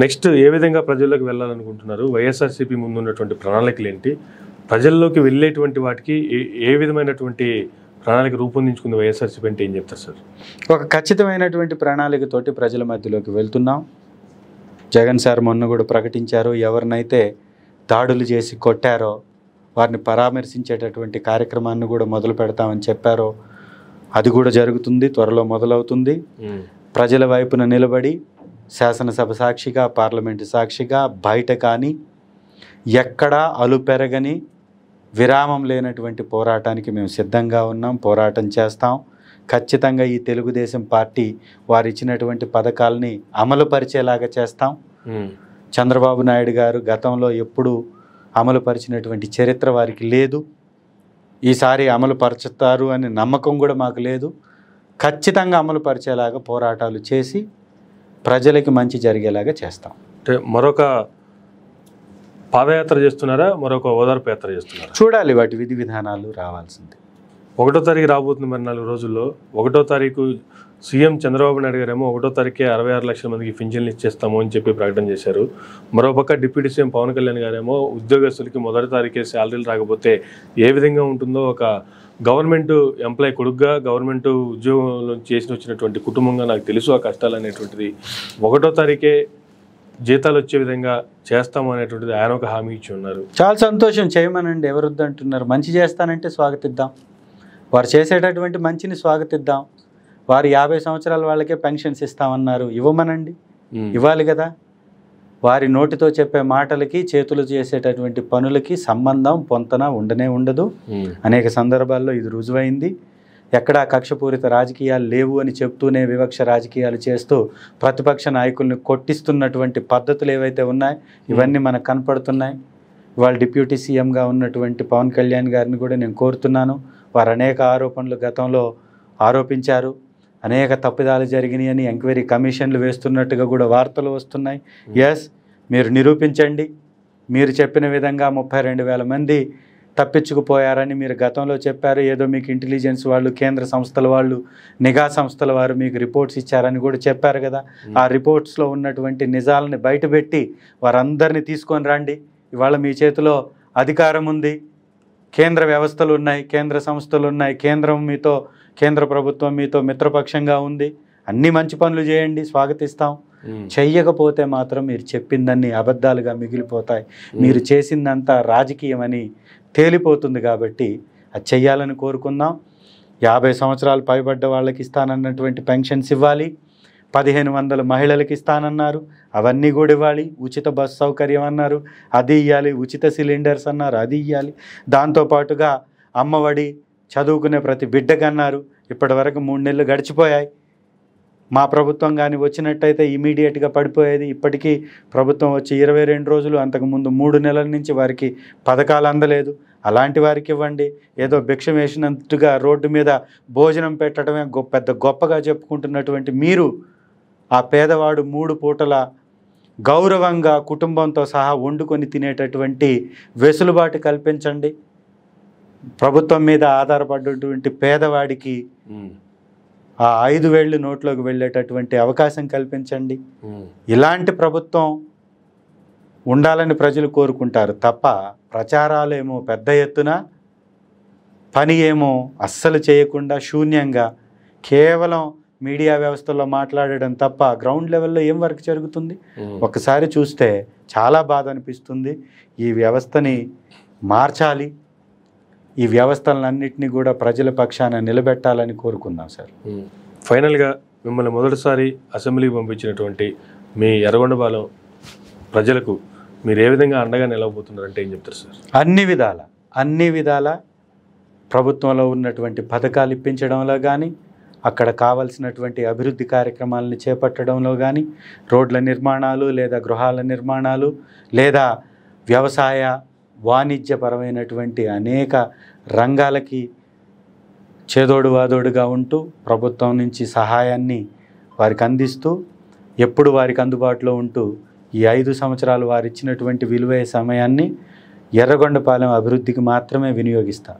Next ఏ విధంగా ప్రజల్లోకి వెళ్ళాలనుకుంటున్నారు? వైఎస్ఆర్సీపీ ముందు ఉన్నటువంటి ప్రణాళికలు ఏంటి? ప్రజల్లోకి వెళ్ళేటువంటి వాటికి ఏ విధమైనటువంటి ప్రణాళిక రూపొందించుకుంది వైఎస్ఆర్సీపీ అంటే ఏం చెప్తారు సార్? ఒక ఖచ్చితమైనటువంటి ప్రణాళికతోటి ప్రజల మధ్యలోకి వెళ్తున్నాం. జగన్ సార్ మొన్న కూడా ప్రకటించారు, ఎవరినైతే దాడులు చేసి కొట్టారో వారిని పరామర్శించేటటువంటి కార్యక్రమాన్ని కూడా మొదలు పెడతామని చెప్పారో అది కూడా జరుగుతుంది, త్వరలో మొదలవుతుంది. ప్రజల వైపున నిలబడి శాసనసభ సాక్షిగా, పార్లమెంటు సాక్షిగా బయట కానీ ఎక్కడా అలుపెరగని విరామం లేనటువంటి పోరాటానికి మేము సిద్ధంగా ఉన్నాం, పోరాటం చేస్తాం. ఖచ్చితంగా ఈ తెలుగుదేశం పార్టీ వారు ఇచ్చినటువంటి పథకాలని అమలు పరిచేలాగా చేస్తాం. చంద్రబాబు నాయుడు గారు గతంలో ఎప్పుడు అమలు పరిచినటువంటి చరిత్ర వారికి లేదు. ఈసారి అమలు పరుచుతారు అనే నమ్మకం కూడా మాకు లేదు. ఖచ్చితంగా అమలు పరిచేలాగా పోరాటాలు చేసి ప్రజలకి మంచి జరిగేలాగా చేస్తాం. అంటే మరొక పాదయాత్ర చేస్తున్నారా, మరొక ఓదార్పు యాత్ర చేస్తున్నారా? చూడాలి, వాటి విధి విధానాలు రావాల్సింది. 1వ తారీఖు రాబోతుంది మరి 4 రోజుల్లో. 1వ తారీఖు సీఎం చంద్రబాబు నాయుడు గారేమో 1వ తారీఖే 66 లక్షల మందికి పింఛన్లు ఇచ్చేస్తాము అని చెప్పి ప్రకటన చేశారు. మరోపక్క డిప్యూటీ సీఎం పవన్ కళ్యాణ్ గారేమో ఉద్యోగస్తులకి 1వ తారీఖే శాలరీలు రాకపోతే ఏ విధంగా ఉంటుందో, ఒక గవర్నమెంట్ ఎంప్లాయీ కొడుకుగా గవర్నమెంట్ ఉద్యోగంలో చేసి వచ్చినటువంటి కుటుంబంగా నాకు తెలుసు ఆ కష్టాలు అనేటువంటిది. 1వ తారీఖే జీతాలు వచ్చే విధంగా చేస్తాము అనేటువంటిది ఆయన ఒక హామీ ఇచ్చి ఉన్నారు. చాలా సంతోషం, చేయమనండి, ఎవరు వద్దంటున్నారు? మంచి చేస్తానంటే స్వాగతిద్దాం, వారు చేసేటటువంటి మంచిని స్వాగతిద్దాం. వారు 50 సంవత్సరాల వాళ్ళకే పెన్షన్స్ ఇస్తామన్నారు, ఇవ్వమనండి, ఇవ్వాలి కదా. వారి నోటితో చెప్పే మాటలకి చేతులు చేసేటటువంటి పనులకి సంబంధం పొంతన ఉండనే ఉండదు. అనేక సందర్భాల్లో ఇది రుజువైంది. ఎక్కడా కక్షపూరిత రాజకీయాలు లేవు అని చెప్తూనే వివక్ష రాజకీయాలు చేస్తూ ప్రతిపక్ష నాయకుల్ని కొట్టిస్తున్నటువంటి పద్ధతులు ఏవైతే ఉన్నాయో ఇవన్నీ మనకు కనపడుతున్నాయి. ఇవాళ డిప్యూటీ సీఎంగా ఉన్నటువంటి పవన్ కళ్యాణ్ గారిని కూడా నేను కోరుతున్నాను. వారు అనేక ఆరోపణలు గతంలో ఆరోపించారు, అనేక తప్పిదాలు జరిగినాయి అని ఎంక్వైరీ కమిషన్లు వేస్తున్నట్టుగా కూడా వార్తలు వస్తున్నాయి. ఎస్, మీరు నిరూపించండి. మీరు చెప్పిన విధంగా 32,000 మంది తప్పించుకుపోయారని మీరు గతంలో చెప్పారు. ఏదో మీకు ఇంటెలిజెన్స్ వాళ్ళు, కేంద్ర సంస్థల వాళ్ళు, నిఘా సంస్థల వారు మీకు రిపోర్ట్స్ ఇచ్చారని కూడా చెప్పారు కదా. ఆ రిపోర్ట్స్లో ఉన్నటువంటి నిజాలని బయటపెట్టి వారందరినీ తీసుకొని రండి. ఇవాళ మీ చేతిలో అధికారం ఉంది, కేంద్ర వ్యవస్థలు ఉన్నాయి, కేంద్ర సంస్థలు ఉన్నాయి, కేంద్ర ప్రభుత్వం మీతో మిత్రపక్షంగా ఉంది. అన్ని మంచి పనులు చేయండి, స్వాగతిస్తాం. చెయ్యకపోతే మాత్రం మీరు చెప్పిందన్నీ అబద్ధాలుగా మిగిలిపోతాయి. మీరు చేసిందంతా రాజకీయమని తేలిపోతుంది. కాబట్టి అది చెయ్యాలని కోరుకుందాం. 50 సంవత్సరాలు పైబడ్డ వాళ్ళకి ఇస్తానన్నటువంటి పెన్షన్స్ ఇవ్వాలి. 1500 మహిళలకి ఇస్తానన్నారు, అవన్నీ కూడా ఇవ్వాలి. ఉచిత బస్ సౌకర్యం అన్నారు, అది ఇవ్వాలి. ఉచిత సిలిండర్స్ అన్నారు, అది ఇవ్వాలి. దాంతోపాటుగా అమ్మఒడి చదువుకునే ప్రతి బిడ్డకన్నారు. ఇప్పటి వరకు 3 నెలలు గడిచిపోయాయి. మా ప్రభుత్వం కానీ వచ్చినట్టయితే ఇమీడియట్గా పడిపోయేది. ఇప్పటికీ ప్రభుత్వం వచ్చి 22 రోజులు, అంతకుముందు 3 నెలల నుంచి వారికి పథకాలు అందలేదు. అలాంటి వారికి ఇవ్వండి. ఏదో భిక్ష వేసినట్టుగా రోడ్డు మీద భోజనం పెట్టడమే పెద్ద గొప్పగా చెప్పుకుంటున్నటువంటి మీరు ఆ పేదవాడు 3 పూటల గౌరవంగా కుటుంబంతో సహా వండుకొని తినేటటువంటి వెసులుబాటు కల్పించండి. ప్రభుత్వం మీద ఆధారపడ్డటువంటి పేదవాడికి ఆ 5,000 నోట్లోకి వెళ్ళేటటువంటి అవకాశం కల్పించండి. ఇలాంటి ప్రభుత్వం ఉండాలని ప్రజలు కోరుకుంటారు తప్ప ప్రచారాలేమో పెద్ద ఎత్తున, పని ఏమో అస్సలు చేయకుండా శూన్యంగా కేవలం మీడియా వ్యవస్థలో మాట్లాడడం తప్ప గ్రౌండ్ లెవెల్లో ఏం వర్క్ జరుగుతుంది ఒకసారి చూస్తే చాలా బాధ అనిపిస్తుంది. ఈ వ్యవస్థని మార్చాలి, ఈ వ్యవస్థలన్నింటినీ కూడా ప్రజల పక్షాన నిలబెట్టాలని కోరుకుందాం సార్. ఫైనల్గా మిమ్మల్ని మొదటిసారి అసెంబ్లీకి పంపించినటువంటి మీ ఎర్రగొండపాలెం ప్రజలకు మీరు ఏ విధంగా అండగా నిలవబోతున్నారంటే ఏం చెప్తారు సార్? అన్ని విధాల ప్రభుత్వంలో ఉన్నటువంటి పథకాలు ఇప్పించడంలో కానీ, అక్కడ కావాల్సినటువంటి అభివృద్ధి కార్యక్రమాలను చేపట్టడంలో కానీ, రోడ్ల నిర్మాణాలు లేదా గృహాల నిర్మాణాలు లేదా వ్యవసాయ వాణిజ్యపరమైనటువంటి అనేక రంగాలకి చేదోడు వాదోడుగా ఉంటూ ప్రభుత్వం నుంచి సహాయాన్ని వారికి అందిస్తూ ఎప్పుడు వారికి అందుబాటులో ఉంటూ ఈ 5 సంవత్సరాలు వారు ఇచ్చినటువంటి విలువైన సమయాన్ని ఎర్రగొండపాలెం అభివృద్ధికి మాత్రమే వినియోగిస్తాం.